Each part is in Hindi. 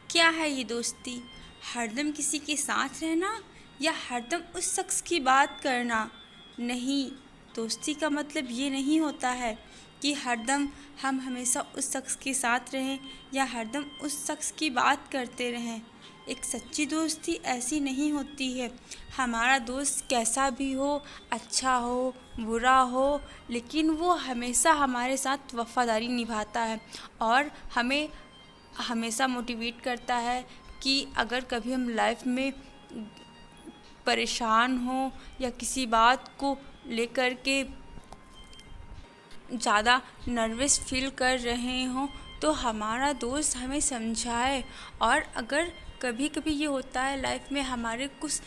क्या है ये दोस्ती? हरदम किसी के साथ रहना या हरदम उस शख्स की बात करना? नहीं, दोस्ती का मतलब ये नहीं होता है कि हरदम हम हमेशा उस शख्स के साथ रहें या हरदम उस शख्स की बात करते रहें। एक सच्ची दोस्ती ऐसी नहीं होती है। हमारा दोस्त कैसा भी हो, अच्छा हो, बुरा हो, लेकिन वो हमेशा हमारे साथ वफ़ादारी निभाता है और हमें हमेशा मोटिवेट करता है कि अगर कभी हम लाइफ में परेशान हो या किसी बात को लेकर के ज़्यादा नर्वस फील कर रहे हों तो हमारा दोस्त हमें समझाए। और अगर कभी कभी ये होता है लाइफ में हमारे कुछ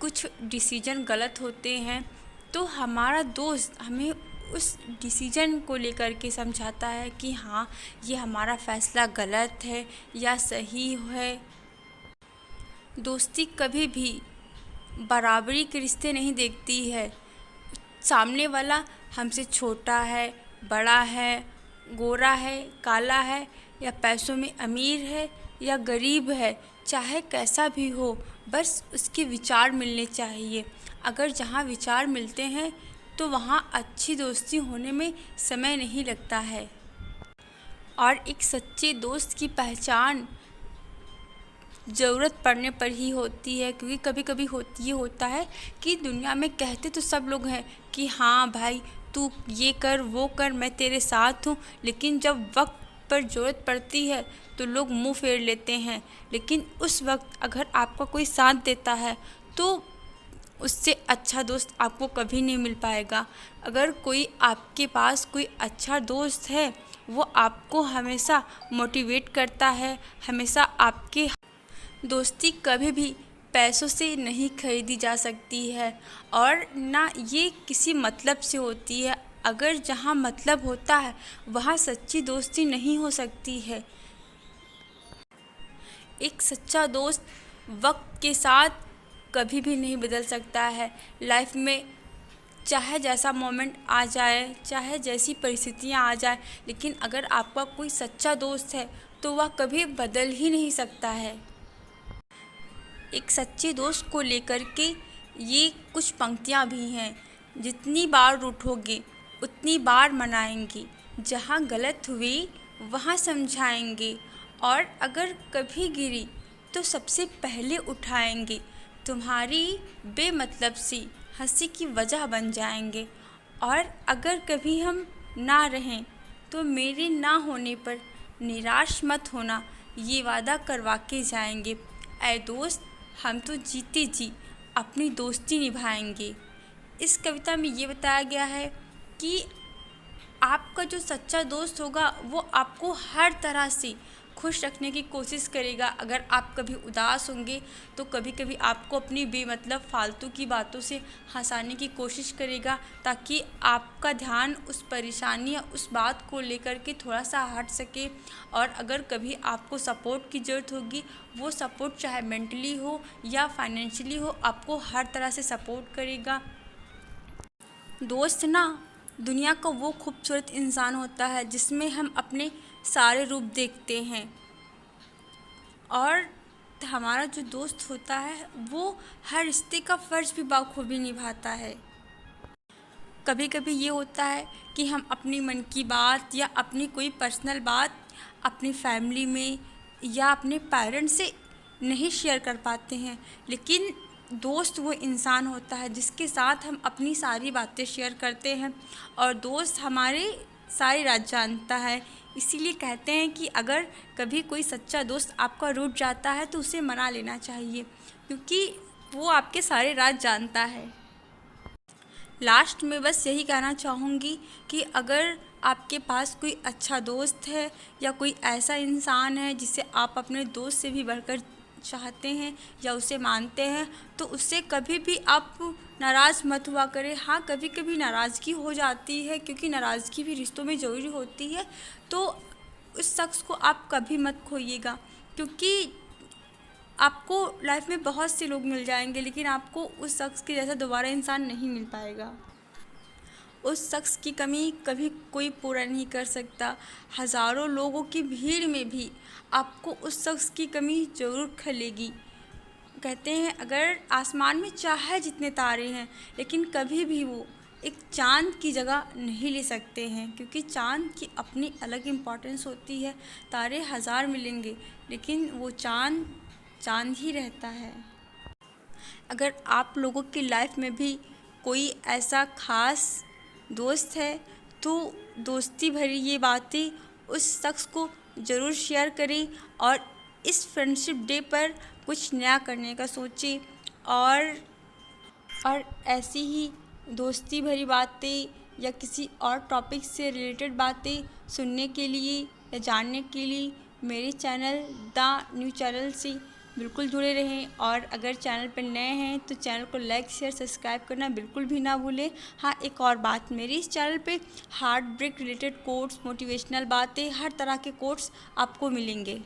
कुछ डिसीजन गलत होते हैं तो हमारा दोस्त हमें उस डिसीजन को लेकर के समझाता है कि हाँ, ये हमारा फ़ैसला गलत है या सही है। दोस्ती कभी भी बराबरी के रिश्ते नहीं देखती है। सामने वाला हमसे छोटा है, बड़ा है, गोरा है, काला है या पैसों में अमीर है या गरीब है, चाहे कैसा भी हो, बस उसके विचार मिलने चाहिए। अगर जहाँ विचार मिलते हैं तो वहाँ अच्छी दोस्ती होने में समय नहीं लगता है। और एक सच्चे दोस्त की पहचान ज़रूरत पड़ने पर ही होती है, क्योंकि कभी कभी ये होता है कि दुनिया में कहते तो सब लोग हैं कि हाँ भाई तू ये कर वो कर, मैं तेरे साथ हूँ, लेकिन जब वक्त पर ज़रूरत पड़ती है तो लोग मुंह फेर लेते हैं। लेकिन उस वक्त अगर आपका कोई साथ देता है तो उससे अच्छा दोस्त आपको कभी नहीं मिल पाएगा। अगर कोई आपके पास कोई अच्छा दोस्त है, वो आपको हमेशा मोटिवेट करता है, हमेशा आपके दोस्ती कभी भी पैसों से नहीं खरीदी जा सकती है और ना ये किसी मतलब से होती है। अगर जहाँ मतलब होता है वहाँ सच्ची दोस्ती नहीं हो सकती है। एक सच्चा दोस्त वक्त के साथ कभी भी नहीं बदल सकता है। लाइफ में चाहे जैसा मोमेंट आ जाए, चाहे जैसी परिस्थितियाँ आ जाए, लेकिन अगर आपका कोई सच्चा दोस्त है तो वह कभी बदल ही नहीं सकता है। एक सच्चे दोस्त को लेकर के ये कुछ पंक्तियाँ भी हैं। जितनी बार रूठोगे उतनी बार मनाएंगे, जहाँ गलत हुई वहाँ समझाएंगे, और अगर कभी गिरी तो सबसे पहले उठाएंगे। तुम्हारी बेमतलब सी हंसी की वजह बन जाएंगे, और अगर कभी हम ना रहें तो मेरे ना होने पर निराश मत होना, ये वादा करवा के जाएंगे। ऐ दोस्त, हम तो जीते जी अपनी दोस्ती निभाएंगे। इस कविता में ये बताया गया है कि आपका जो सच्चा दोस्त होगा वो आपको हर तरह से खुश रखने की कोशिश करेगा। अगर आप कभी उदास होंगे तो कभी कभी आपको अपनी बेमतलब फालतू की बातों से हंसाने की कोशिश करेगा, ताकि आपका ध्यान उस परेशानी या उस बात को लेकर के थोड़ा सा हट सके। और अगर कभी आपको सपोर्ट की ज़रूरत होगी, वो सपोर्ट चाहे मेंटली हो या फाइनेंशियली हो, आपको हर तरह से सपोर्ट करेगा। दोस्त ना दुनिया का वो खूबसूरत इंसान होता है जिसमें हम अपने सारे रूप देखते हैं, और हमारा जो दोस्त होता है वो हर रिश्ते का फ़र्ज भी बाखूबी निभाता है। कभी कभी ये होता है कि हम अपनी मन की बात या अपनी कोई पर्सनल बात अपनी फैमिली में या अपने पेरेंट्स से नहीं शेयर कर पाते हैं, लेकिन दोस्त वो इंसान होता है जिसके साथ हम अपनी सारी बातें शेयर करते हैं, और दोस्त हमारे सारी राज जानता है। इसीलिए कहते हैं कि अगर कभी कोई सच्चा दोस्त आपका रूठ जाता है तो उसे मना लेना चाहिए, क्योंकि वो आपके सारे राज जानता है। लास्ट में बस यही कहना चाहूँगी कि अगर आपके पास कोई अच्छा दोस्त है या कोई ऐसा इंसान है जिसे आप अपने दोस्त से भी बढ़कर चाहते हैं या उसे मानते हैं, तो उससे कभी भी आप नाराज़ मत हुआ करें। हाँ, कभी कभी नाराज़गी हो जाती है, क्योंकि नाराज़गी भी रिश्तों में ज़रूरी होती है, तो उस शख्स को आप कभी मत खोइएगा, क्योंकि आपको लाइफ में बहुत से लोग मिल जाएंगे लेकिन आपको उस शख्स के जैसा दोबारा इंसान नहीं मिल पाएगा। उस शख्स की कमी कभी कोई पूरा नहीं कर सकता। हज़ारों लोगों की भीड़ में भी आपको उस शख्स की कमी ज़रूर खलेगी। कहते हैं अगर आसमान में चाहे जितने तारे हैं, लेकिन कभी भी वो एक चाँद की जगह नहीं ले सकते हैं, क्योंकि चाँद की अपनी अलग इम्पोर्टेंस होती है। तारे हज़ार मिलेंगे, लेकिन वो चाँद चाँद ही रहता है। अगर आप लोगों की लाइफ में भी कोई ऐसा ख़ास दोस्त है, तो दोस्ती भरी ये बातें उस शख्स को ज़रूर शेयर करें और इस फ्रेंडशिप डे पर कुछ नया करने का सोचें। और ऐसी ही दोस्ती भरी बातें या किसी और टॉपिक से रिलेटेड बातें सुनने के लिए या जानने के लिए मेरे चैनल द न्यू चैनल से बिल्कुल जुड़े रहें। और अगर चैनल पर नए हैं तो चैनल को लाइक शेयर सब्सक्राइब करना बिल्कुल भी ना भूलें। हाँ, एक और बात, मेरे इस चैनल पे heart break related quotes, motivational बातें, हर तरह के कोट्स आपको मिलेंगे।